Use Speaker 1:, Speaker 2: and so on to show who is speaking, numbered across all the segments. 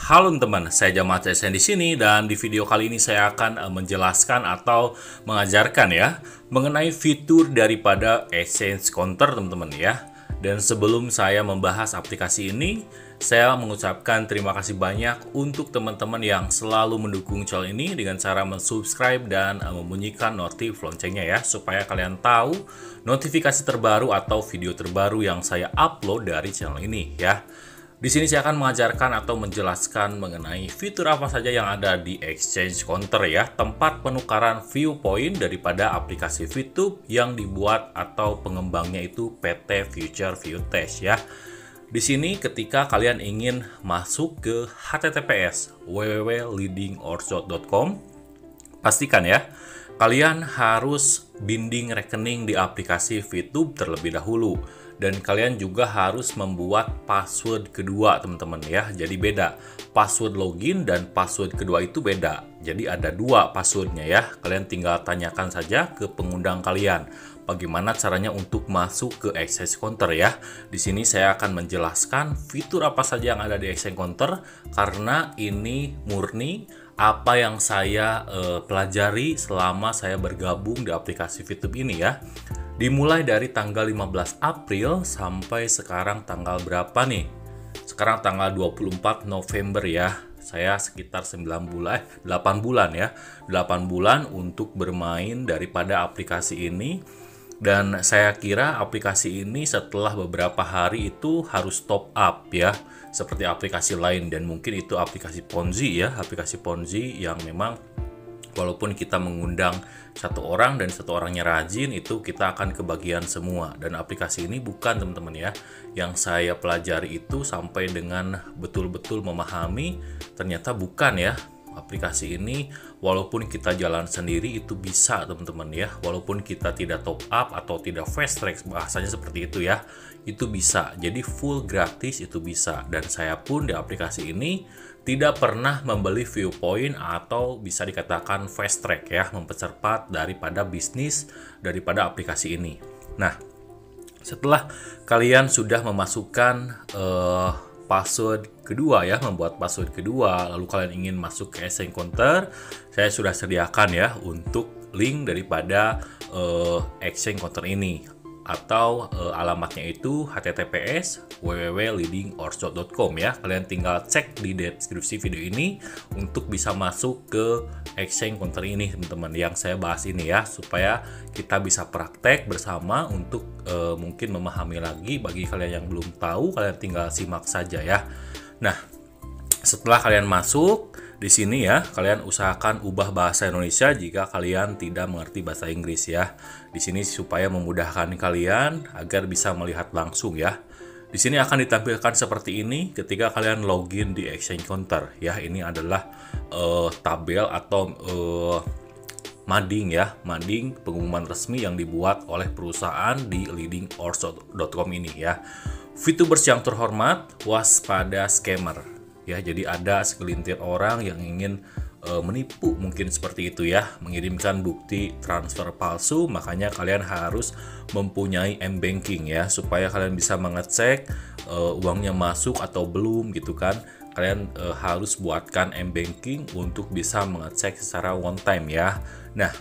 Speaker 1: Halo teman, saya Jamal CSN di sini dan di video kali ini saya akan menjelaskan atau mengajarkan ya mengenai fitur daripada exchange counter teman-teman ya. Dan sebelum saya membahas aplikasi ini, saya mengucapkan terima kasih banyak untuk teman-teman yang selalu mendukung channel ini dengan cara mensubscribe dan membunyikan notif loncengnya ya, supaya kalian tahu notifikasi terbaru atau video terbaru yang saya upload dari channel ini ya. Di sini saya akan mengajarkan atau menjelaskan mengenai fitur apa saja yang ada di Exchange Counter ya, tempat penukaran viewpoint daripada aplikasi VTube yang dibuat atau pengembangnya itu PT Future View Test ya. Di sini ketika kalian ingin masuk ke https www.leadingorshot.com, pastikan ya kalian harus binding rekening di aplikasi VTube terlebih dahulu. Dan kalian juga harus membuat password kedua teman-teman ya. Jadi beda, password login dan password kedua itu beda. Jadi ada dua passwordnya ya. Kalian tinggal tanyakan saja ke pengundang kalian bagaimana caranya untuk masuk ke Exchange Counter ya. Di sini saya akan menjelaskan fitur apa saja yang ada di Exchange Counter, karena ini murni apa yang saya pelajari selama saya bergabung di aplikasi VTube ini ya. Dimulai dari tanggal 15 April sampai sekarang tanggal berapa nih? Sekarang tanggal 24 November ya. Saya sekitar 8 bulan ya. 8 bulan untuk bermain daripada aplikasi ini. Dan saya kira aplikasi ini setelah beberapa hari itu harus top up ya. Seperti aplikasi lain, dan mungkin itu aplikasi Ponzi ya. Aplikasi Ponzi yang memang walaupun kita mengundang satu orang dan satu orangnya rajin, itu kita akan kebagian semua. Dan aplikasi ini bukan teman-teman ya, yang saya pelajari itu sampai dengan betul-betul memahami, ternyata bukan ya. Aplikasi ini walaupun kita jalan sendiri itu bisa teman-teman ya, walaupun kita tidak top up atau tidak fast track, bahasanya seperti itu ya, itu bisa. Jadi full gratis itu bisa. Dan saya pun di aplikasi ini tidak pernah membeli viewpoint atau bisa dikatakan fast track ya, mempercepat daripada bisnis daripada aplikasi ini. Nah, setelah kalian sudah memasukkan password kedua ya, membuat password kedua, lalu kalian ingin masuk ke Exchange Counter, saya sudah sediakan ya untuk link daripada Exchange Counter ini, atau alamatnya itu https www.leadingorshot.com ya. Kalian tinggal cek di deskripsi video ini untuk bisa masuk ke Exchange Counter ini teman-teman yang saya bahas ini ya, supaya kita bisa praktek bersama untuk mungkin memahami lagi. Bagi kalian yang belum tahu, kalian tinggal simak saja ya. Nah, setelah kalian masuk di sini ya, kalian usahakan ubah bahasa Indonesia jika kalian tidak mengerti bahasa Inggris ya. Di sini supaya memudahkan kalian agar bisa melihat langsung ya. Di sini akan ditampilkan seperti ini ketika kalian login di Exchange Counter ya. Ini adalah tabel atau mading ya, mading pengumuman resmi yang dibuat oleh perusahaan di leadingorshot.com ini ya. VTubers yang terhormat, waspada scammer ya. Jadi ada segelintir orang yang ingin menipu, mungkin seperti itu ya, mengirimkan bukti transfer palsu. Makanya kalian harus mempunyai m-banking ya, supaya kalian bisa mengecek uangnya masuk atau belum gitu kan. Kalian harus buatkan m-banking untuk bisa mengecek secara one time ya. Nah,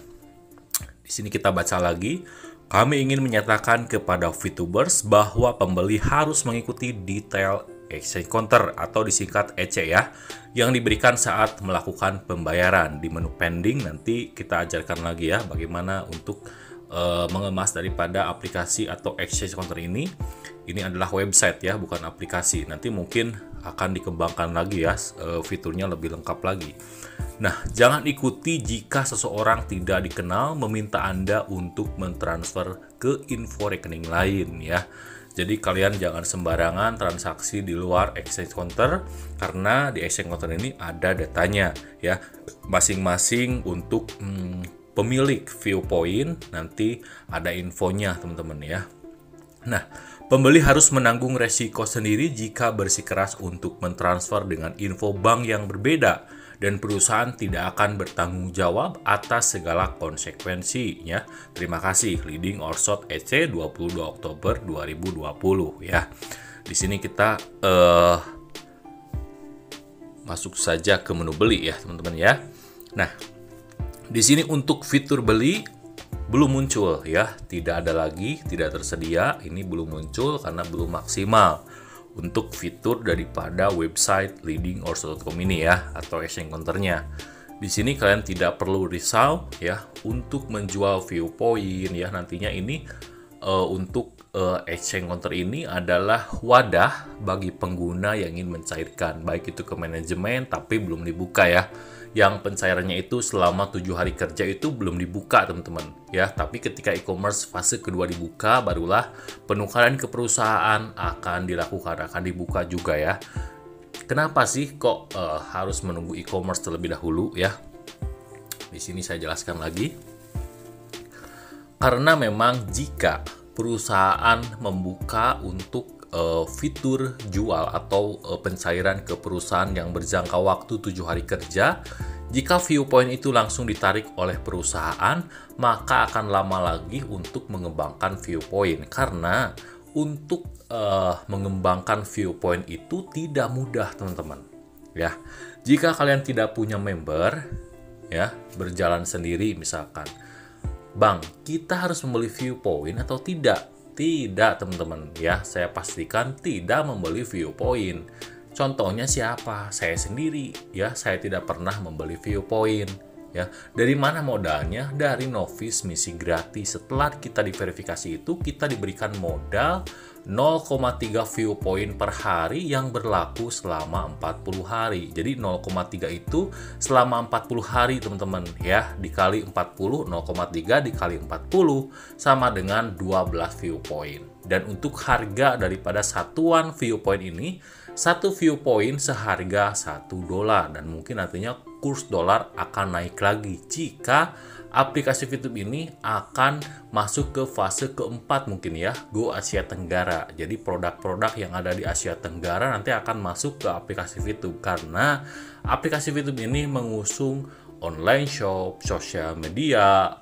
Speaker 1: di sini kita baca lagi. Kami ingin menyatakan kepada VTubers bahwa pembeli harus mengikuti detail Exchange Counter atau disingkat EC ya, yang diberikan saat melakukan pembayaran. Di menu pending nanti kita ajarkan lagi ya bagaimana untuk mengemas daripada aplikasi atau Exchange Counter ini. Ini adalah website ya, bukan aplikasi. Nanti mungkin akan dikembangkan lagi ya, fiturnya lebih lengkap lagi. Nah, jangan ikuti jika seseorang tidak dikenal meminta Anda untuk mentransfer ke info rekening lain ya. Jadi kalian jangan sembarangan transaksi di luar Exchange Counter, karena di Exchange Counter ini ada datanya ya, masing-masing untuk pemilik viewpoint nanti ada infonya teman-teman ya. Nah, pembeli harus menanggung resiko sendiri jika bersikeras untuk mentransfer dengan info bank yang berbeda, dan perusahaan tidak akan bertanggung jawab atas segala konsekuensinya. Terima kasih, Leading Orshot EC 22 Oktober 2020 ya. Di sini kita masuk saja ke menu beli ya teman-teman ya. Nah, di sini untuk fitur beli belum muncul ya, tidak ada lagi, tidak tersedia. Ini belum muncul karena belum maksimal untuk fitur daripada website leadingors.com ini ya, atau exchange counternya. Di sini kalian tidak perlu risau ya untuk menjual viewpoint ya. Nantinya ini untuk exchange counter ini adalah wadah bagi pengguna yang ingin mencairkan, baik itu ke manajemen tapi belum dibuka ya. Yang pencairannya itu selama 7 hari kerja itu belum dibuka teman-teman ya. Tapi ketika e-commerce fase kedua dibuka, barulah penukaran ke perusahaan akan dilakukan, akan dibuka juga ya. Kenapa sih kok harus menunggu e-commerce terlebih dahulu ya? Di sini saya jelaskan lagi. Karena memang jika perusahaan membuka untuk fitur jual atau pencairan ke perusahaan yang berjangka waktu 7 hari kerja, jika viewpoint itu langsung ditarik oleh perusahaan, maka akan lama lagi untuk mengembangkan viewpoint. Karena untuk mengembangkan viewpoint itu tidak mudah teman-teman ya. Jika kalian tidak punya member ya, berjalan sendiri misalkan, Bang, kita harus membeli viewpoint atau tidak? Tidak, teman-teman. Ya, saya pastikan tidak membeli viewpoint. Contohnya siapa? Saya sendiri. Ya, saya tidak pernah membeli viewpoint. Ya, dari mana modalnya? Dari Novice misi gratis. Setelah kita diverifikasi itu, kita diberikan modal 0,3 viewpoint per hari yang berlaku selama 40 hari. Jadi 0,3 itu selama 40 hari teman-teman ya, dikali 40, 0,3 dikali 40 sama dengan 12 viewpoint. Dan untuk harga daripada satuan viewpoint ini, satu viewpoint seharga $1 dan mungkin nantinya kurs dolar akan naik lagi jika aplikasi VTube ini akan masuk ke fase keempat mungkin ya, Go Asia Tenggara. Jadi produk-produk yang ada di Asia Tenggara nanti akan masuk ke aplikasi VTube karena aplikasi VTube ini mengusung online shop, sosial media,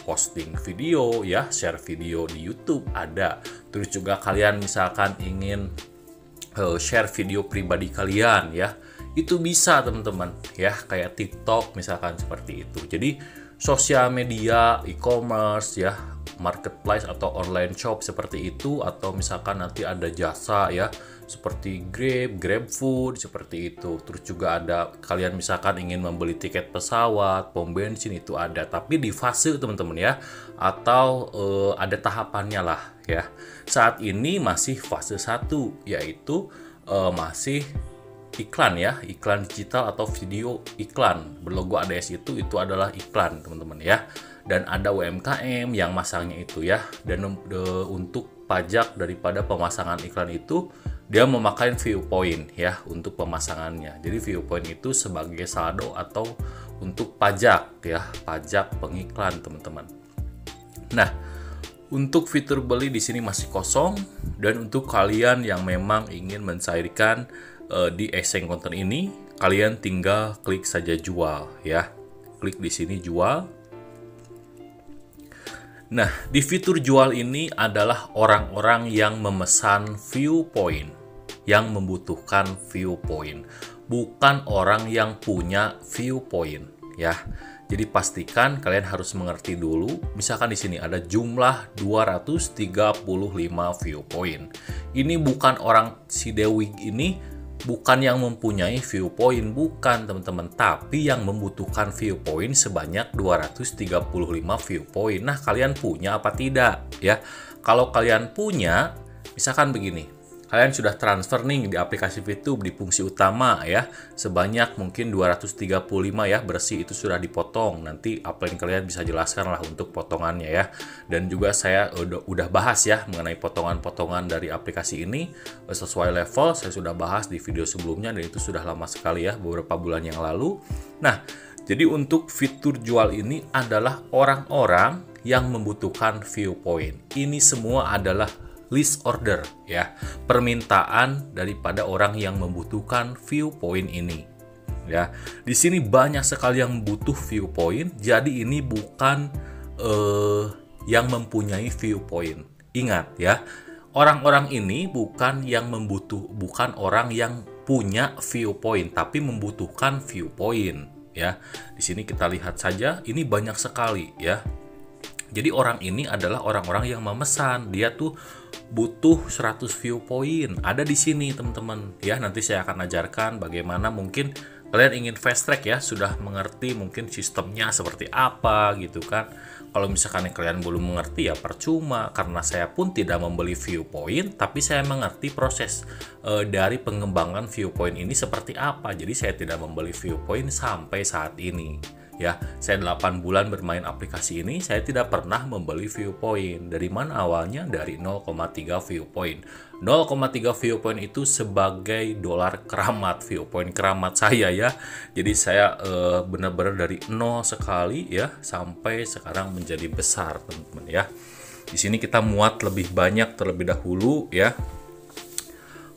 Speaker 1: posting video ya, share video di YouTube ada. Terus juga kalian misalkan ingin share video pribadi kalian ya, itu bisa teman-teman ya, kayak TikTok misalkan seperti itu. Jadi sosial media, e-commerce ya, marketplace atau online shop seperti itu, atau misalkan nanti ada jasa ya seperti Grab Food seperti itu. Terus juga ada kalian misalkan ingin membeli tiket pesawat, pom bensin itu ada, tapi di fase teman-teman ya, atau ada tahapannya lah ya. Saat ini masih fase 1 yaitu masih iklan ya, iklan digital atau video iklan berlogo ADS itu adalah iklan teman-teman ya. Dan ada UMKM yang masangnya itu ya. Dan untuk pajak daripada pemasangan iklan itu dia memakai viewpoint ya untuk pemasangannya. Jadi viewpoint itu sebagai saldo atau untuk pajak ya, pajak pengiklan teman-teman. Nah, untuk fitur beli di sini masih kosong, dan untuk kalian yang memang ingin mencairkan di exchange counter ini, kalian tinggal klik saja jual ya. Klik di sini jual. Nah, di fitur jual ini adalah orang-orang yang memesan viewpoint, yang membutuhkan viewpoint, bukan orang yang punya viewpoint ya. Jadi pastikan kalian harus mengerti dulu. Misalkan di sini ada jumlah 235 viewpoint. Ini bukan orang si Dewi ini bukan yang mempunyai viewpoint, bukan teman-teman, tapi yang membutuhkan viewpoint sebanyak 235 viewpoint. Nah, kalian punya apa tidak ya? Kalau kalian punya, misalkan begini, kalian sudah transfer nih di aplikasi VTube di fungsi utama ya, sebanyak mungkin 235 ya, bersih itu sudah dipotong. Nanti upline kalian bisa jelaskan lah untuk potongannya ya. Dan juga saya udah bahas ya mengenai potongan-potongan dari aplikasi ini sesuai level, saya sudah bahas di video sebelumnya dan itu sudah lama sekali ya, beberapa bulan yang lalu. Nah, jadi untuk fitur jual ini adalah orang-orang yang membutuhkan viewpoint. Ini semua adalah list order ya, permintaan daripada orang yang membutuhkan viewpoint ini ya. Di sini banyak sekali yang butuh viewpoint, jadi ini bukan yang mempunyai viewpoint. Ingat ya, orang-orang ini bukan yang bukan orang yang punya view point tapi membutuhkan view point ya. Di sini kita lihat saja ini banyak sekali ya. Jadi orang ini adalah orang-orang yang memesan, dia tuh butuh 100 view point. Ada di sini teman-teman ya. Nanti saya akan ajarkan bagaimana mungkin kalian ingin fast track ya, sudah mengerti mungkin sistemnya seperti apa gitu kan. Kalau misalkan kalian belum mengerti ya percuma, karena saya pun tidak membeli view point, tapi saya mengerti proses dari pengembangan view point ini seperti apa. Jadi saya tidak membeli view point sampai saat ini. Ya, saya 8 bulan bermain aplikasi ini, saya tidak pernah membeli view point. Dari mana awalnya? Dari 0,3 view point. 0,3 view point itu sebagai dolar keramat, view point keramat saya ya. Jadi saya benar-benar dari nol sekali ya sampai sekarang menjadi besar, teman-teman ya. Di sini kita muat lebih banyak terlebih dahulu ya.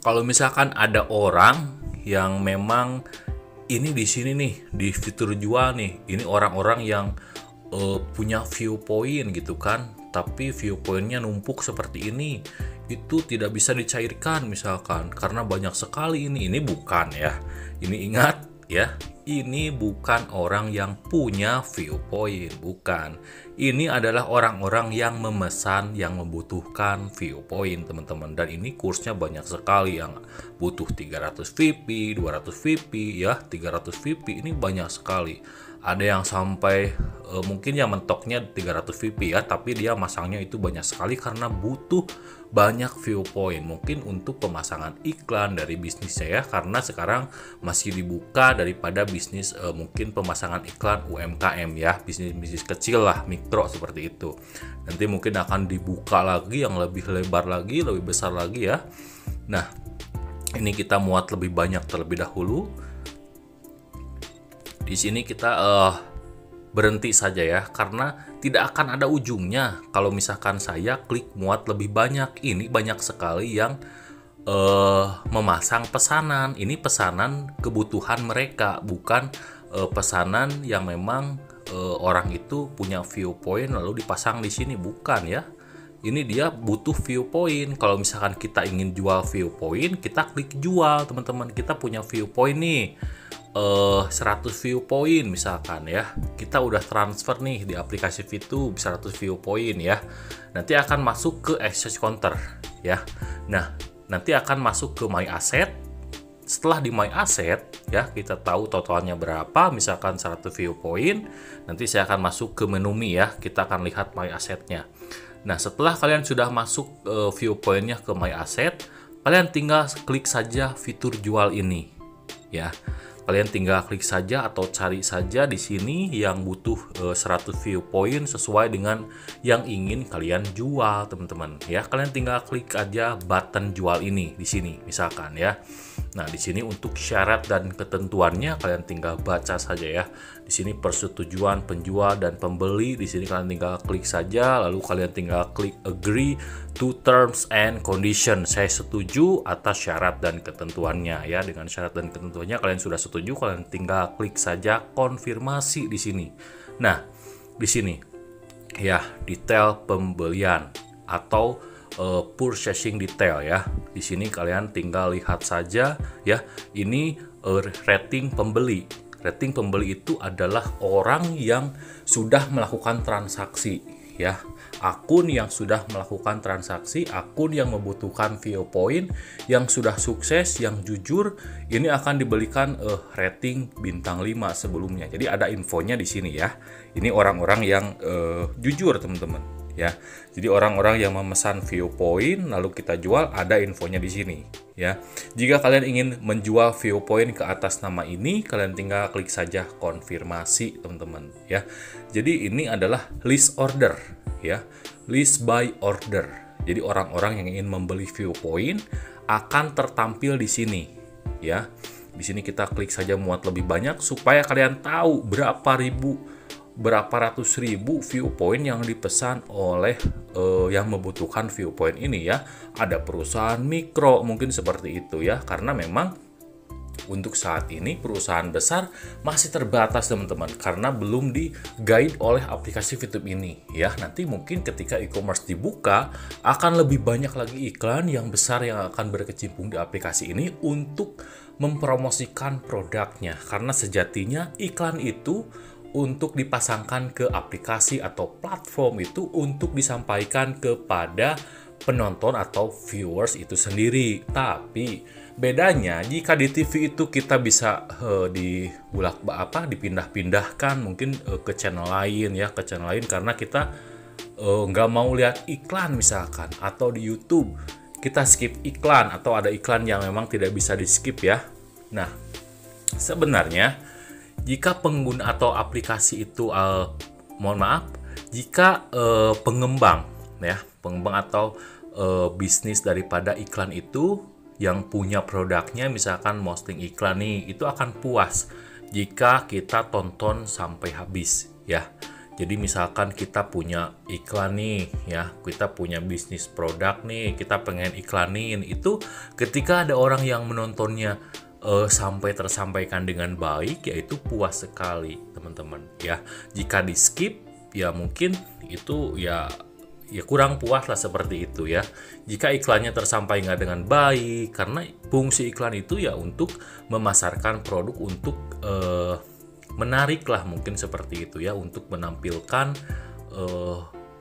Speaker 1: Kalau misalkan ada orang yang memang ini di sini nih di fitur jual nih, ini orang-orang yang punya view point gitu kan, tapi view pointnya numpuk seperti ini, itu tidak bisa dicairkan misalkan karena banyak sekali ini bukan ya, ini ingat ya, ini bukan orang yang punya view point, bukan. Ini adalah orang-orang yang memesan, yang membutuhkan view point teman-teman. Dan ini kursnya banyak sekali, yang butuh 300 VP, 200 VP ya, 300 VP ini banyak sekali. Ada yang sampai mungkin yang mentoknya 300 VP ya, tapi dia masangnya itu banyak sekali karena butuh banyak view point. Mungkin untuk pemasangan iklan dari bisnisnya ya, karena sekarang masih dibuka daripada bisnis mungkin pemasangan iklan UMKM ya, bisnis kecil lah, mikro seperti itu. Nanti mungkin akan dibuka lagi yang lebih lebar lagi, lebih besar lagi ya. Nah, ini kita muat lebih banyak terlebih dahulu. Di sini kita berhenti saja ya, karena tidak akan ada ujungnya. Kalau misalkan saya klik muat lebih banyak, ini banyak sekali yang memasang pesanan. Ini pesanan kebutuhan mereka, bukan pesanan yang memang orang itu punya view point lalu dipasang di sini, bukan ya. Ini dia butuh view point. Kalau misalkan kita ingin jual view point, kita klik jual teman-teman. Kita punya view point nih 100 view point misalkan ya, kita udah transfer nih di aplikasi VTube 100 view point ya, nanti akan masuk ke access counter ya. Nah, nanti akan masuk ke my asset. Setelah di my asset ya, kita tahu totalnya berapa, misalkan 100 view point. Nanti saya akan masuk ke menu Mi ya, kita akan lihat my assetnya. Nah, setelah kalian sudah masuk view pointnya ke my asset, kalian tinggal klik saja fitur jual ini ya. Kalian tinggal klik saja atau cari saja di sini yang butuh 100 view point sesuai dengan yang ingin kalian jual, teman-teman. Ya, kalian tinggal klik aja button jual ini di sini misalkan ya. Nah, di sini untuk syarat dan ketentuannya kalian tinggal baca saja ya. Di sini persetujuan penjual dan pembeli, di sini kalian tinggal klik saja, lalu kalian tinggal klik agree to terms and condition. Saya setuju atas syarat dan ketentuannya ya. Dengan syarat dan ketentuannya kalian sudah setuju, kalian tinggal klik saja konfirmasi di sini. Nah, di sini ya, detail pembelian atau purchasing detail ya. Di sini kalian tinggal lihat saja ya. Ini rating pembeli. Rating pembeli itu adalah orang yang sudah melakukan transaksi ya. Akun yang sudah melakukan transaksi, akun yang membutuhkan view point, yang sudah sukses, yang jujur, ini akan diberikan rating bintang 5 sebelumnya. Jadi ada infonya di sini ya. Ini orang-orang yang jujur, teman-teman ya. Jadi orang-orang yang memesan view point lalu kita jual, ada infonya di sini ya. Jika kalian ingin menjual view point ke atas nama ini, kalian tinggal klik saja konfirmasi, teman-teman ya. Jadi ini adalah list order ya, list by order. Jadi orang-orang yang ingin membeli view point akan tertampil di sini ya. Di sini kita klik saja muat lebih banyak supaya kalian tahu berapa ratus ribu view point yang dipesan oleh yang membutuhkan view point ini ya. Ada perusahaan mikro mungkin seperti itu ya, karena memang untuk saat ini perusahaan besar masih terbatas, teman-teman, karena belum di-guide oleh aplikasi VTube ini ya. Nanti mungkin ketika e-commerce dibuka akan lebih banyak lagi iklan yang besar yang akan berkecimpung di aplikasi ini untuk mempromosikan produknya, karena sejatinya iklan itu untuk dipasangkan ke aplikasi atau platform itu untuk disampaikan kepada penonton atau viewers itu sendiri. Tapi bedanya jika di TV itu kita bisa dipindah-pindahkan mungkin ke channel lain ya, ke channel lain karena kita nggak mau lihat iklan misalkan, atau di YouTube kita skip iklan atau ada iklan yang memang tidak bisa di skip ya. Nah, sebenarnya jika pengguna atau aplikasi itu jika pengembang atau bisnis daripada iklan itu yang punya produknya misalkan posting iklan nih, itu akan puas jika kita tonton sampai habis ya. Jadi misalkan kita punya iklan nih ya, kita punya bisnis produk nih, kita pengen iklanin, itu ketika ada orang yang menontonnya sampai tersampaikan dengan baik, yaitu puas sekali teman-teman ya. Jika di skip ya mungkin itu ya kurang puas lah seperti itu ya. Jika iklannya tersampaikan nggak dengan baik, karena fungsi iklan itu ya untuk memasarkan produk, untuk menarik lah mungkin seperti itu ya, untuk menampilkan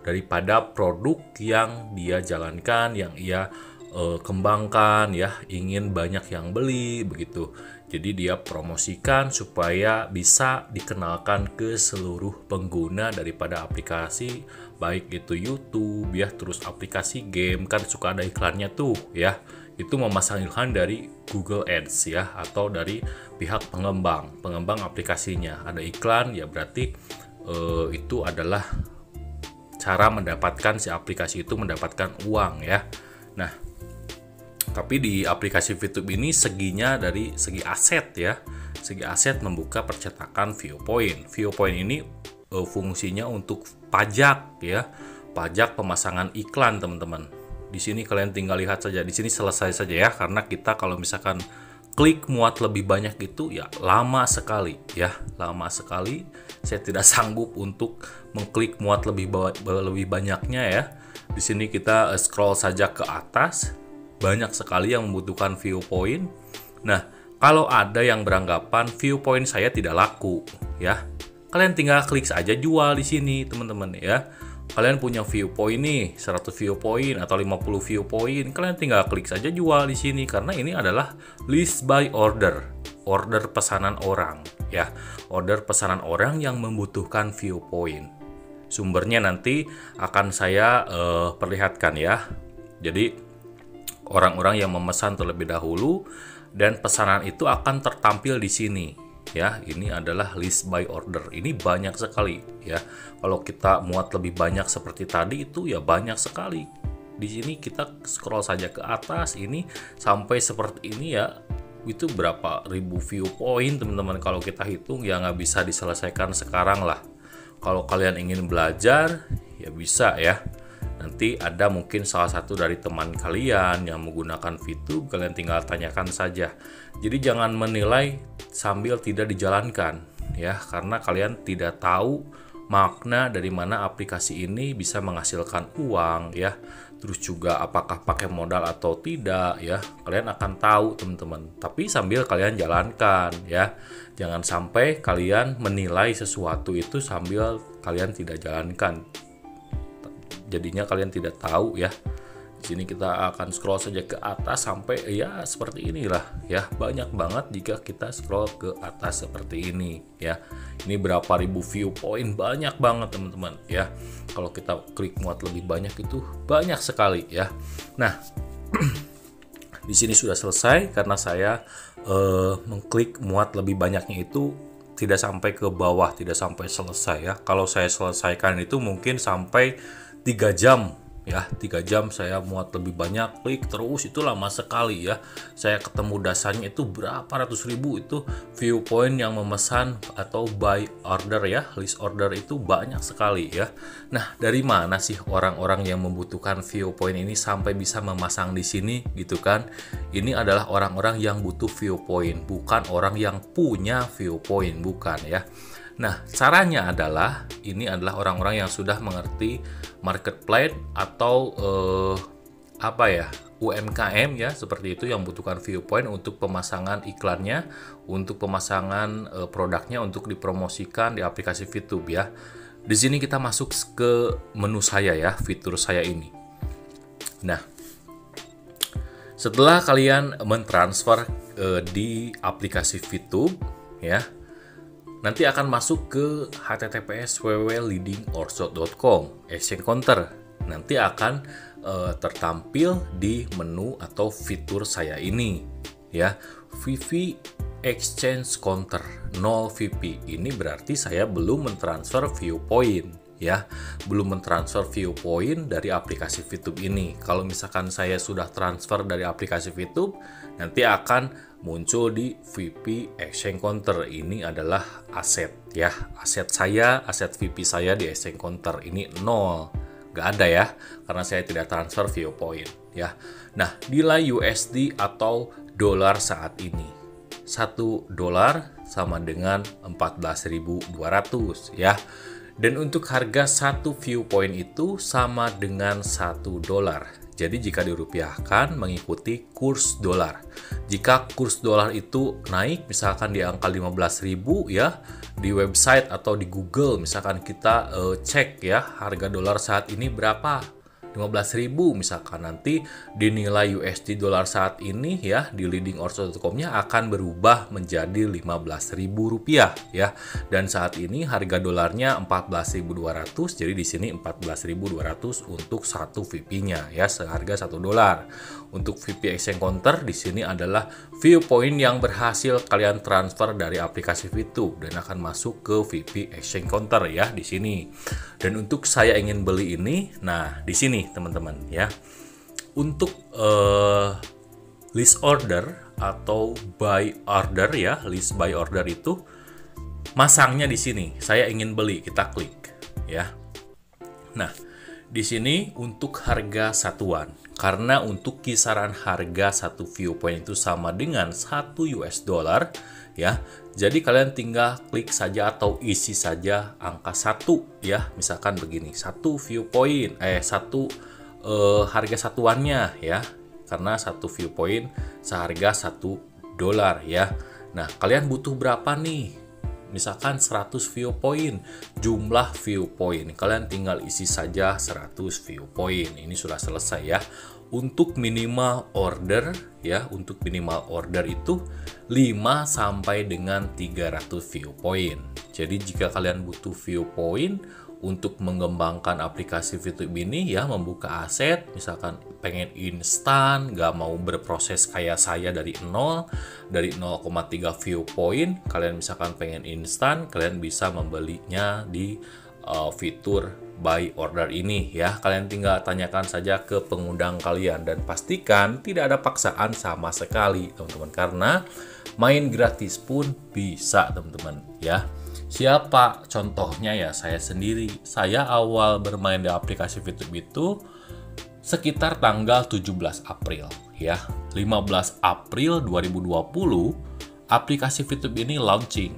Speaker 1: daripada produk yang dia jalankan, yang ia kembangkan ya, ingin banyak yang beli begitu. Jadi dia promosikan supaya bisa dikenalkan ke seluruh pengguna daripada aplikasi, baik itu YouTube ya, terus aplikasi game kan suka ada iklannya tuh ya. Itu memasang iklan dari Google Ads ya, atau dari pihak pengembang aplikasinya. Ada iklan ya, berarti itu adalah cara mendapatkan si aplikasi itu mendapatkan uang ya. Nah, tapi di aplikasi VTube ini seginya dari segi aset ya. Segi aset membuka percetakan Viewpoint. Viewpoint ini fungsinya untuk pajak ya. Pajak pemasangan iklan teman-teman. Di sini kalian tinggal lihat saja, di sini selesai saja ya, karena kita kalau misalkan klik muat lebih banyak itu ya lama sekali ya, lama sekali. Saya tidak sanggup untuk mengklik muat lebih banyaknya ya. Di sini kita scroll saja ke atas, banyak sekali yang membutuhkan Viewpoint. Nah, kalau ada yang beranggapan Viewpoint saya tidak laku ya, kalian tinggal klik saja jual di sini teman-teman ya. Kalian punya Viewpoint nih, 100 Viewpoint atau 50 Viewpoint, kalian tinggal klik saja jual di sini, karena ini adalah list by order, order pesanan orang ya, order pesanan orang yang membutuhkan Viewpoint. Sumbernya nanti akan saya perlihatkan ya. Jadi orang-orang yang memesan terlebih dahulu dan pesanan itu akan tertampil di sini. Ya, ini adalah list by order. Ini banyak sekali ya. Kalau kita muat lebih banyak seperti tadi itu ya banyak sekali. Di sini kita scroll saja ke atas, ini sampai seperti ini ya. Itu berapa ribu Viewpoint teman-teman, kalau kita hitung ya nggak bisa diselesaikan sekarang lah. Kalau kalian ingin belajar ya bisa ya. Nanti ada mungkin salah satu dari teman kalian yang menggunakan VTube, kalian tinggal tanyakan saja. Jadi jangan menilai sambil tidak dijalankan ya, karena kalian tidak tahu makna dari mana aplikasi ini bisa menghasilkan uang ya. Terus juga apakah pakai modal atau tidak ya, kalian akan tahu teman-teman. Tapi sambil kalian jalankan ya. Jangan sampai kalian menilai sesuatu itu sambil kalian tidak jalankan. Jadinya kalian tidak tahu ya. Di sini kita akan scroll saja ke atas sampai ya seperti inilah ya. Banyak banget jika kita scroll ke atas seperti ini ya. Ini berapa ribu Viewpoint, banyak banget teman-teman ya. Kalau kita klik muat lebih banyak itu banyak sekali ya. Nah, di sini sudah selesai karena saya mengklik muat lebih banyaknya itu tidak sampai ke bawah, tidak sampai selesai ya. Kalau saya selesaikan itu mungkin sampai 3 jam ya, 3 jam saya muat lebih banyak, klik terus, itu lama sekali ya. Saya ketemu dasarnya itu berapa ratus ribu itu Viewpoint yang memesan atau buy order ya, list order itu banyak sekali ya. Nah, dari mana sih orang-orang yang membutuhkan Viewpoint ini sampai bisa memasang di sini gitu kan? Ini adalah orang-orang yang butuh Viewpoint, bukan orang yang punya Viewpoint, bukan ya. Nah, caranya adalah ini adalah orang-orang yang sudah mengerti marketplace atau UMKM ya, seperti itu yang membutuhkan Viewpoint untuk pemasangan iklannya, untuk pemasangan produknya untuk dipromosikan di aplikasi VTube ya. Di sini kita masuk ke menu saya ya, fitur saya ini. Nah, setelah kalian mentransfer di aplikasi VTube ya, nanti akan masuk ke https://www.leadingorshot.com exchange counter. Nanti akan tertampil di menu atau fitur saya ini ya, VP exchange counter 0 VP. Ini berarti saya belum mentransfer Viewpoint ya, belum mentransfer Viewpoint dari aplikasi VTube ini. Kalau misalkan saya sudah transfer dari aplikasi VTube, nanti akan muncul di VP Exchange Counter. Ini adalah aset ya, aset saya, aset VP saya di Exchange Counter ini 0, nggak ada ya, karena saya tidak transfer Viewpoint ya. Nah, nilai USD atau dolar saat ini, 1 dolar sama dengan 14.200 ya. Dan untuk harga satu Viewpoint itu sama dengan 1 dolar. Jadi jika dirupiahkan mengikuti kurs dolar. Jika kurs dolar itu naik misalkan di angka 15.000 ya, di website atau di Google misalkan kita cek ya harga dolar saat ini berapa, 15.000 misalkan, nanti dinilai USD dolar saat ini ya di leadingorshot.com-nya akan berubah menjadi Rp15.000 ya. Dan saat ini harga dolarnya 14.200, jadi di sini 14.200 untuk satu VP-nya ya, seharga 1 dolar. Untuk VP Exchange Counter di sini adalah Viewpoint yang berhasil kalian transfer dari aplikasi VTube dan akan masuk ke VP Exchange Counter ya di sini. Dan untuk saya ingin beli ini, nah di sini teman-teman ya, untuk list order atau buy order ya, list buy order itu masangnya di sini. Saya ingin beli, kita klik ya. Nah, di sini untuk harga satuan, karena untuk kisaran harga satu Viewpoint itu sama dengan 1 US dollar ya. Jadi kalian tinggal klik saja atau isi saja angka 1 ya. Misalkan begini, satu Viewpoint harga satuannya ya. Karena satu Viewpoint seharga 1 dolar ya. Nah, kalian butuh berapa nih? Misalkan 100 Viewpoint, jumlah Viewpoint. Kalian tinggal isi saja 100 Viewpoint. Ini sudah selesai ya. Untuk minimal order ya, untuk minimal order itu 5 sampai dengan 300 Viewpoint. Jadi jika kalian butuh Viewpoint untuk mengembangkan aplikasi VTube ini ya, membuka aset, misalkan pengen instan, nggak mau berproses kayak saya dari 0,3 Viewpoint, kalian misalkan pengen instan, kalian bisa membelinya di fitur buy order ini ya. Kalian tinggal tanyakan saja ke pengundang kalian dan pastikan tidak ada paksaan sama sekali teman-teman, karena main gratis pun bisa teman-teman ya. Siapa contohnya ya, saya sendiri. Saya awal bermain di aplikasi VTube itu sekitar tanggal 17 April ya. 15 April 2020 aplikasi VTube ini launching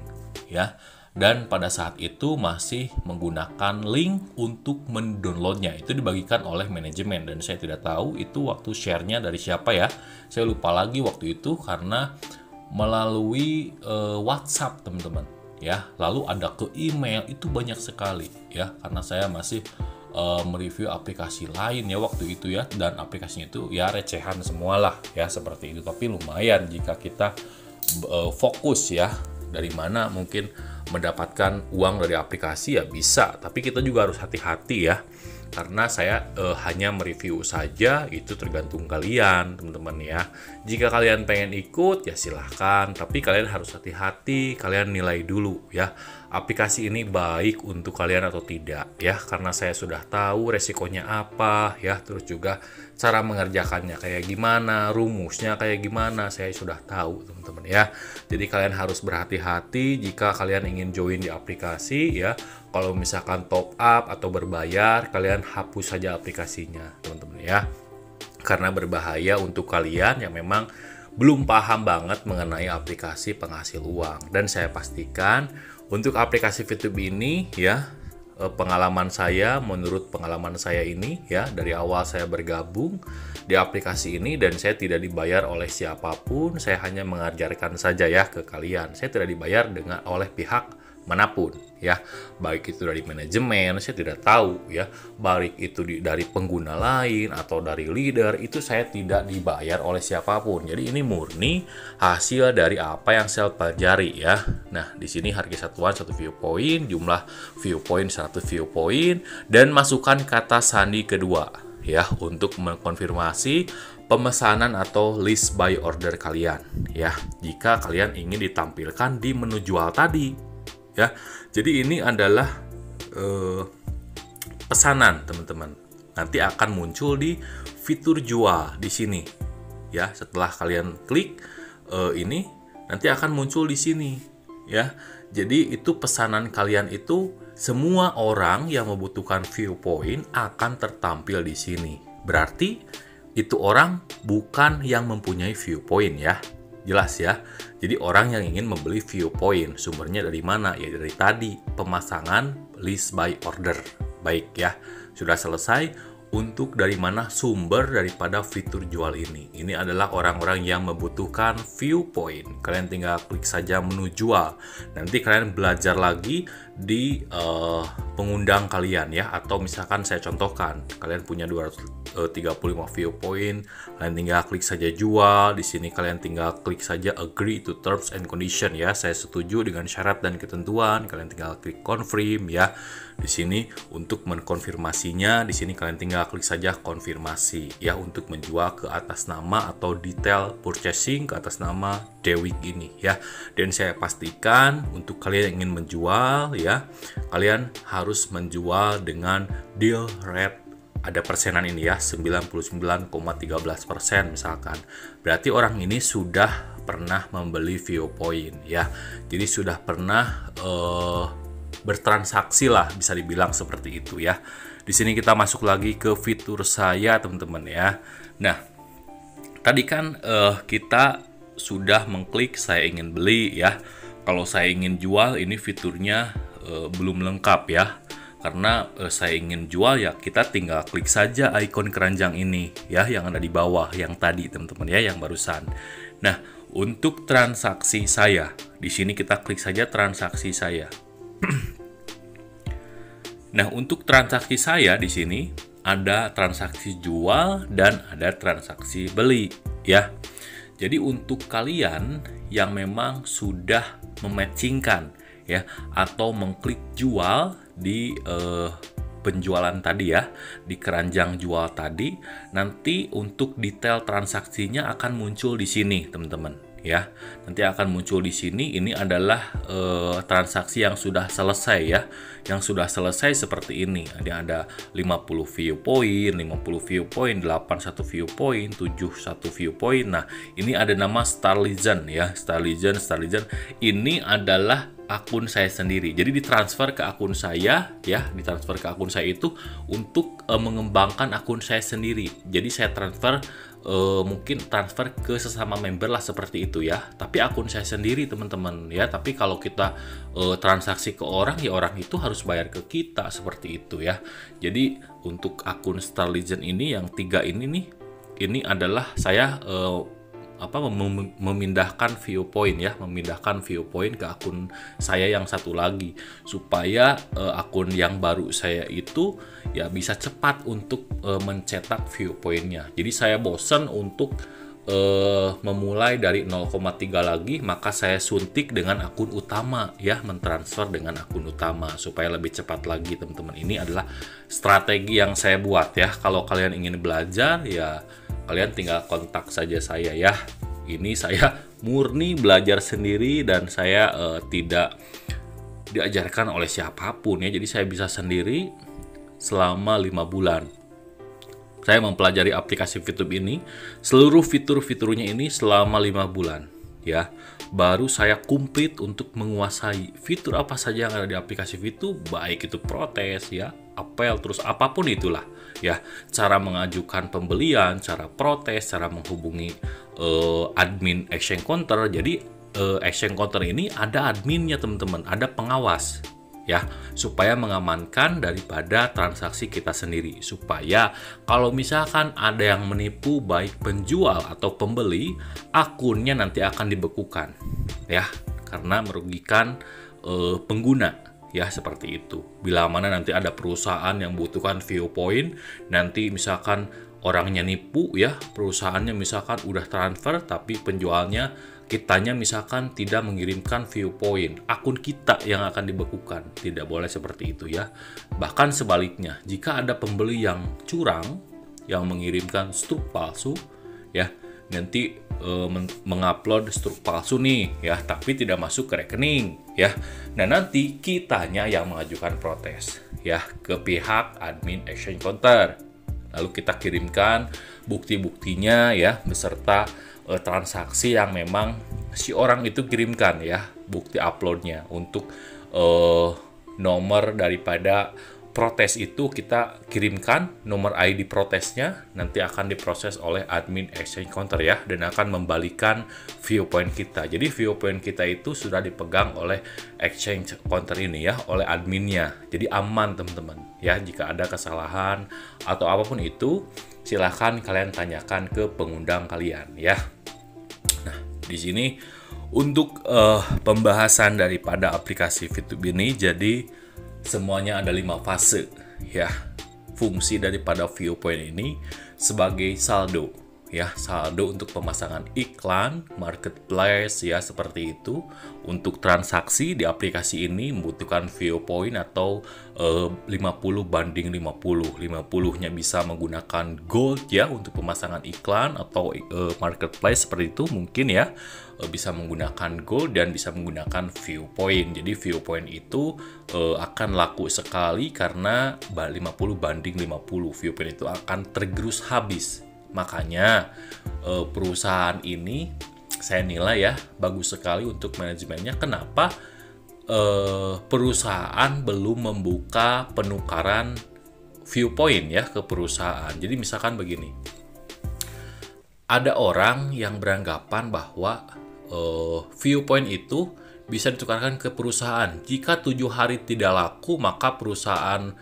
Speaker 1: ya. Dan pada saat itu masih menggunakan link untuk mendownloadnya. Itu dibagikan oleh manajemen dan saya tidak tahu itu waktu share-nya dari siapa ya. Saya lupa lagi waktu itu karena melalui WhatsApp teman-teman ya. Lalu ada ke email, itu banyak sekali ya, karena saya masih mereview aplikasi lain ya waktu itu ya, dan aplikasinya itu ya recehan semualah ya seperti itu. Tapi lumayan jika kita fokus ya, dari mana mungkin mendapatkan uang dari aplikasi ya bisa, tapi kita juga harus hati-hati ya, karena saya hanya mereview saja, itu tergantung kalian teman-teman ya. Jika kalian pengen ikut ya silahkan, tapi kalian harus hati-hati, kalian nilai dulu ya aplikasi ini baik untuk kalian atau tidak ya, karena saya sudah tahu resikonya apa ya, terus juga cara mengerjakannya kayak gimana, rumusnya kayak gimana, saya sudah tahu teman-teman ya. Jadi kalian harus berhati-hati jika kalian ingin join di aplikasi ya. Kalau misalkan top up atau berbayar, kalian hapus saja aplikasinya teman-teman ya, karena berbahaya untuk kalian yang memang belum paham banget mengenai aplikasi penghasil uang. Dan saya pastikan untuk aplikasi VTube ini ya, pengalaman saya, menurut pengalaman saya ini ya, dari awal saya bergabung di aplikasi ini dan saya tidak dibayar oleh siapapun, saya hanya mengajarkan saja ya ke kalian. Saya tidak dibayar oleh pihak manapun ya, baik itu dari manajemen, saya tidak tahu ya, baik itu dari pengguna lain atau dari leader, itu saya tidak dibayar oleh siapapun. Jadi ini murni hasil dari apa yang saya pelajari ya. Nah, di sini harga satuan 1 viewpoint, jumlah viewpoint 100 viewpoint, dan masukkan kata sandi kedua ya untuk mengkonfirmasi pemesanan atau list buy order kalian ya, jika kalian ingin ditampilkan di menu jual tadi ya. Jadi ini adalah pesanan teman-teman, nanti akan muncul di fitur jual di sini ya. Setelah kalian klik ini, nanti akan muncul di sini ya. Jadi itu pesanan kalian itu, semua orang yang membutuhkan viewpoint akan tertampil di sini. Berarti itu orang bukan yang mempunyai viewpoint ya. Jelas ya. Jadi orang yang ingin membeli viewpoint, sumbernya dari mana? Ya dari tadi, pemasangan list buy order. Baik ya, sudah selesai. Untuk dari mana sumber daripada fitur jual ini? Ini adalah orang-orang yang membutuhkan viewpoint. Kalian tinggal klik saja menu jual. Nanti kalian belajar lagi di pengundang kalian ya. Atau misalkan saya contohkan, kalian punya 235 viewpoint, kalian tinggal klik saja jual. Di sini kalian tinggal klik saja agree to terms and condition ya. Saya setuju dengan syarat dan ketentuan. Kalian tinggal klik confirm ya. Di sini untuk mengkonfirmasinya, di sini kalian tinggal klik saja konfirmasi ya, untuk menjual ke atas nama atau detail purchasing ke atas nama Dewi ini ya. Dan saya pastikan untuk kalian yang ingin menjual ya, kalian harus menjual dengan deal rate, ada persenan ini ya, 99,13% misalkan. Berarti orang ini sudah pernah membeli viewpoint ya. Jadi sudah pernah bertransaksi lah, bisa dibilang seperti itu ya. Di sini kita masuk lagi ke fitur saya teman-teman ya. Nah, tadi kan kita sudah mengklik saya ingin beli ya. Kalau saya ingin jual, ini fiturnya belum lengkap ya. Karena saya ingin jual ya, kita tinggal klik saja ikon keranjang ini ya, yang ada di bawah yang tadi teman-teman ya, yang barusan. Nah, untuk transaksi saya, di sini kita klik saja transaksi saya. Nah, untuk transaksi saya di sini ada transaksi jual dan ada transaksi beli ya. Jadi untuk kalian yang memang sudah mematchingkan ya, atau mengklik jual di penjualan tadi ya, di keranjang jual tadi, nanti untuk detail transaksinya akan muncul di sini teman-teman ya. Nanti akan muncul di sini. Ini adalah transaksi yang sudah selesai ya, yang sudah selesai seperti ini. Ada 50 viewpoint, 50 viewpoint, 81 viewpoint, 71 viewpoint. Nah, ini ada nama Star Legend ya, Star Legend. Ini adalah akun saya sendiri. Jadi ditransfer ke akun saya ya, ditransfer ke akun saya itu untuk mengembangkan akun saya sendiri. Jadi saya transfer mungkin transfer ke sesama member lah seperti itu ya. Tapi akun saya sendiri teman-teman ya. Tapi kalau kita transaksi ke orang ya, orang itu harus bayar ke kita seperti itu ya. Jadi untuk akun Star Legend ini yang 3 ini nih, ini adalah saya memindahkan viewpoint ya, memindahkan viewpoint ke akun saya yang satu lagi, supaya akun yang baru saya itu ya bisa cepat untuk mencetak viewpointnya. Jadi saya bosan untuk memulai dari 0,3 lagi, maka saya suntik dengan akun utama ya, mentransfer dengan akun utama supaya lebih cepat lagi teman-teman. Ini adalah strategi yang saya buat ya. Kalau kalian ingin belajar ya, kalian tinggal kontak saja saya ya. Ini saya murni belajar sendiri dan saya tidak diajarkan oleh siapapun ya. Jadi saya bisa sendiri selama 5 bulan. Saya mempelajari aplikasi VTube ini, seluruh fitur-fiturnya ini selama 5 bulan ya. Baru saya komplit untuk menguasai fitur apa saja yang ada di aplikasi VTube, baik itu protes ya, apel, terus apapun itulah ya. Cara mengajukan pembelian, cara protes, cara menghubungi admin exchange counter. Jadi exchange counter ini ada adminnya teman-teman, ada pengawas ya, supaya mengamankan daripada transaksi kita sendiri, supaya kalau misalkan ada yang menipu baik penjual atau pembeli, akunnya nanti akan dibekukan ya, karena merugikan pengguna ya, seperti itu. Bila mana nanti ada perusahaan yang butuhkan view point, nanti misalkan orangnya nipu ya, perusahaannya misalkan udah transfer tapi penjualnya, kitanya misalkan tidak mengirimkan view point, akun kita yang akan dibekukan. Tidak boleh seperti itu ya. Bahkan sebaliknya, jika ada pembeli yang curang, yang mengirimkan struk palsu ya, nanti mengupload struk palsu nih ya, tapi tidak masuk ke rekening ya. Nah, nanti kitanya yang mengajukan protes ya ke pihak admin exchange counter. Lalu kita kirimkan bukti-buktinya ya, beserta transaksi yang memang si orang itu kirimkan ya, bukti uploadnya. Untuk nomor daripada protes itu kita kirimkan, nomor ID protesnya nanti akan diproses oleh admin exchange counter ya, dan akan membalikan view point kita. Jadi view point kita itu sudah dipegang oleh exchange counter ini ya, oleh adminnya. Jadi aman teman-teman ya. Jika ada kesalahan atau apapun itu, silahkan kalian tanyakan ke pengundang kalian ya. Nah, di sini untuk pembahasan daripada aplikasi VTube ini, jadi semuanya ada 5 fase ya. Fungsi daripada viewpoint ini sebagai saldo ya, saldo untuk pemasangan iklan, marketplace ya, seperti itu. Untuk transaksi di aplikasi ini membutuhkan viewpoint atau 50 banding 50. 50-nya bisa menggunakan gold ya untuk pemasangan iklan atau marketplace seperti itu mungkin ya, bisa menggunakan gold dan bisa menggunakan viewpoint. Jadi viewpoint itu akan laku sekali karena 50 banding 50. Viewpoint itu akan tergerus habis. Makanya perusahaan ini saya nilai ya bagus sekali untuk manajemennya. Kenapa perusahaan belum membuka penukaran viewpoint ya ke perusahaan? Jadi misalkan begini, ada orang yang beranggapan bahwa viewpoint itu bisa ditukarkan ke perusahaan. Jika 7 hari tidak laku, maka perusahaan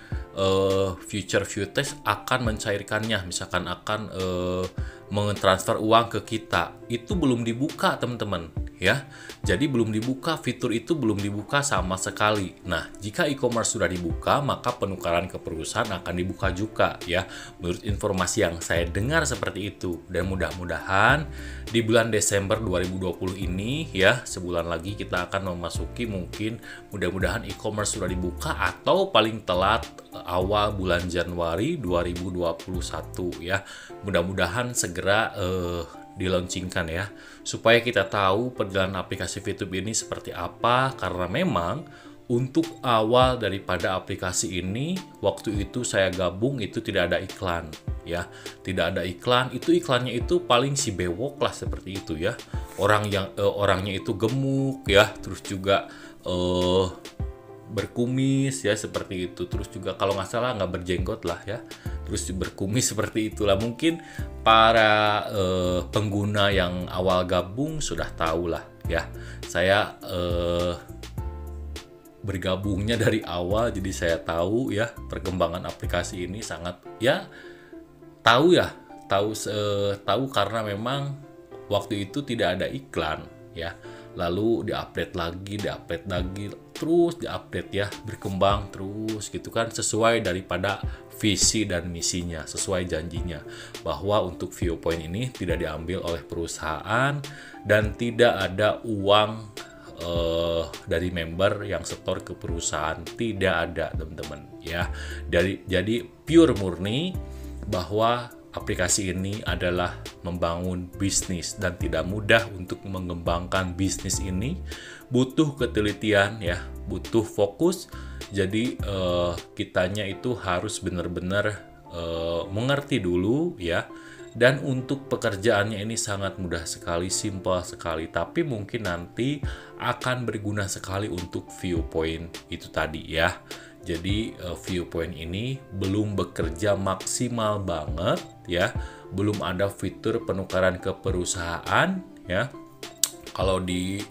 Speaker 1: future test akan mencairkannya, misalkan akan mentransfer uang ke kita. Itu belum dibuka teman-teman ya. Jadi belum dibuka, fitur itu belum dibuka sama sekali. Nah, jika e-commerce sudah dibuka, maka penukaran ke perusahaan akan dibuka juga ya. Menurut informasi yang saya dengar seperti itu. Dan mudah-mudahan di bulan Desember 2020 ini ya, sebulan lagi kita akan memasuki, mungkin mudah-mudahan e-commerce sudah dibuka, atau paling telat awal bulan Januari 2021 ya. Mudah-mudahan segera dilaunchingkan ya, supaya kita tahu perjalanan aplikasi VTube ini seperti apa. Karena memang untuk awal daripada aplikasi ini, waktu itu saya gabung itu tidak ada iklan ya, tidak ada iklan. Itu iklannya itu paling si bewok lah seperti itu ya, orangnya itu gemuk ya, terus juga berkumis ya seperti itu, terus juga kalau nggak salah nggak berjenggot lah ya, terus berkumis seperti itulah. Mungkin para pengguna yang awal gabung sudah tahu lah ya. Saya bergabungnya dari awal, jadi saya tahu ya perkembangan aplikasi ini sangat ya, tahu karena memang waktu itu tidak ada iklan ya. Lalu diupdate lagi, terus diupdate ya, berkembang terus gitu kan, sesuai daripada visi dan misinya, sesuai janjinya bahwa untuk viewpoint ini tidak diambil oleh perusahaan dan tidak ada uang dari member yang setor ke perusahaan, tidak ada teman-teman ya. Jadi pure murni bahwa aplikasi ini adalah membangun bisnis, dan tidak mudah untuk mengembangkan bisnis ini. Butuh ketelitian ya, butuh fokus. Jadi kitanya itu harus benar-benar mengerti dulu ya. Dan untuk pekerjaannya ini sangat mudah sekali, simpel sekali. Tapi mungkin nanti akan berguna sekali untuk viewpoint itu tadi ya. Jadi viewpoint ini belum bekerja maksimal banget ya, belum ada fitur penukaran ke perusahaan ya. Kalau di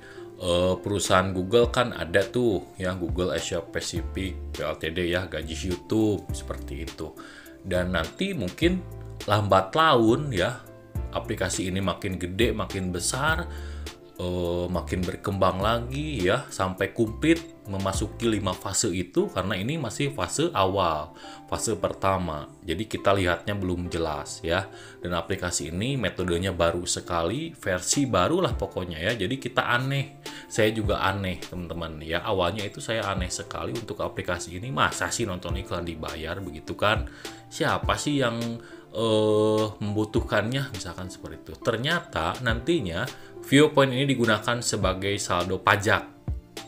Speaker 1: perusahaan Google kan ada tuh ya, Google Asia Pacific Ltd ya, gaji YouTube seperti itu. Dan nanti mungkin lambat laun ya, aplikasi ini makin gede, makin besar, makin berkembang lagi ya, sampai komplit memasuki 5 fase itu, karena ini masih fase awal, fase pertama. Jadi kita lihatnya belum jelas ya. Dan aplikasi ini metodenya baru sekali, versi baru lah pokoknya ya. Jadi kita aneh. Saya juga aneh, teman-teman ya. Awalnya itu saya aneh sekali untuk aplikasi ini. Masa sih nonton iklan dibayar begitu kan? Siapa sih yang membutuhkannya, misalkan seperti itu. Ternyata nantinya Viewpoint ini digunakan sebagai saldo pajak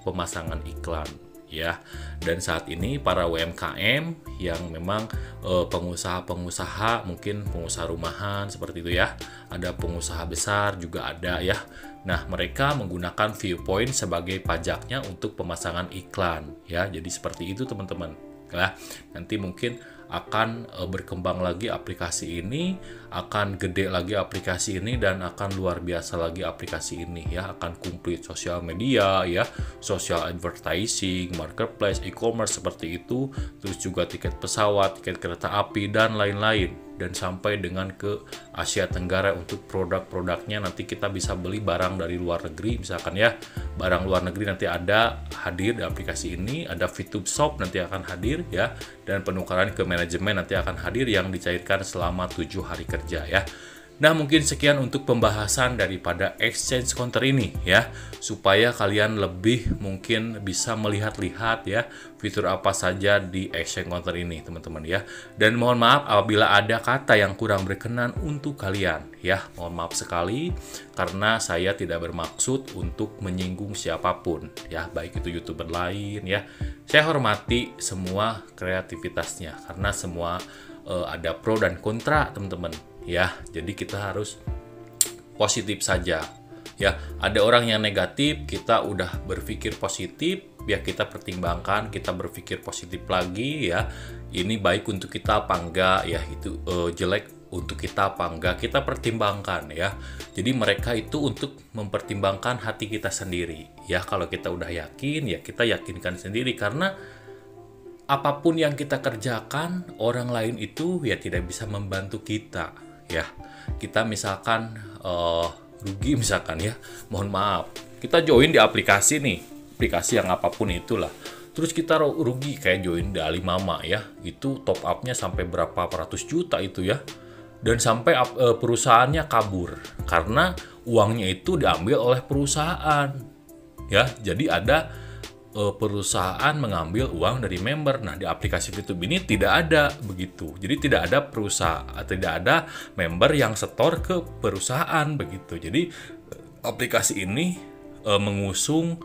Speaker 1: pemasangan iklan ya. Dan saat ini para UMKM yang memang pengusaha-pengusaha, mungkin pengusaha rumahan seperti itu ya, ada pengusaha besar juga ada ya. Nah, mereka menggunakan Viewpoint sebagai pajaknya untuk pemasangan iklan ya. Jadi seperti itu teman-teman ya. Nanti mungkin akan berkembang lagi aplikasi ini, akan gede lagi aplikasi ini, dan akan luar biasa lagi aplikasi ini ya. Akan komplit sosial media ya, social advertising, marketplace, e-commerce seperti itu, terus juga tiket pesawat, tiket kereta api, dan lain-lain. Dan sampai dengan ke Asia Tenggara untuk produk-produknya, nanti kita bisa beli barang dari luar negeri misalkan ya, barang luar negeri nanti ada hadir di aplikasi ini, ada VTube Shop nanti akan hadir ya, dan penukaran ke manajemen nanti akan hadir yang dicairkan selama 7 hari kerja ya. Nah, mungkin sekian untuk pembahasan daripada exchange counter ini ya, supaya kalian lebih mungkin bisa melihat-lihat ya fitur apa saja di exchange counter ini teman-teman ya. Dan mohon maaf apabila ada kata yang kurang berkenan untuk kalian ya, mohon maaf sekali, karena saya tidak bermaksud untuk menyinggung siapapun ya, baik itu YouTuber lain ya. Saya hormati semua kreativitasnya, karena semua ada pro dan kontra teman-teman ya. Jadi kita harus positif saja ya. Ada orang yang negatif, kita udah berpikir positif ya, kita pertimbangkan, kita berpikir positif lagi ya, ini baik untuk kita apa enggak ya, itu jelek untuk kita apa enggak, kita pertimbangkan ya. Jadi mereka itu untuk mempertimbangkan hati kita sendiri ya. Kalau kita udah yakin ya, kita yakinkan sendiri, karena apapun yang kita kerjakan, orang lain itu ya tidak bisa membantu kita ya. Kita misalkan rugi misalkan ya, mohon maaf, kita join di aplikasi nih, aplikasi yang apapun itulah, terus kita rugi kayak join di Alimama ya, itu top up-nya sampai berapa ratus juta itu ya, dan sampai perusahaannya kabur karena uangnya itu diambil oleh perusahaan ya. Jadi ada perusahaan mengambil uang dari member. Nah, di aplikasi VTube ini tidak ada begitu. Jadi tidak ada perusahaan, tidak ada member yang setor ke perusahaan begitu. Jadi aplikasi ini mengusung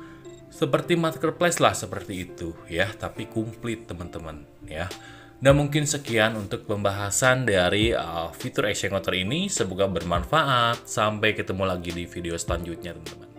Speaker 1: seperti marketplace lah, seperti itu ya, tapi komplit teman-teman ya. Dan mungkin sekian untuk pembahasan dari fitur exchange counter ini. Semoga bermanfaat. Sampai ketemu lagi di video selanjutnya teman-teman.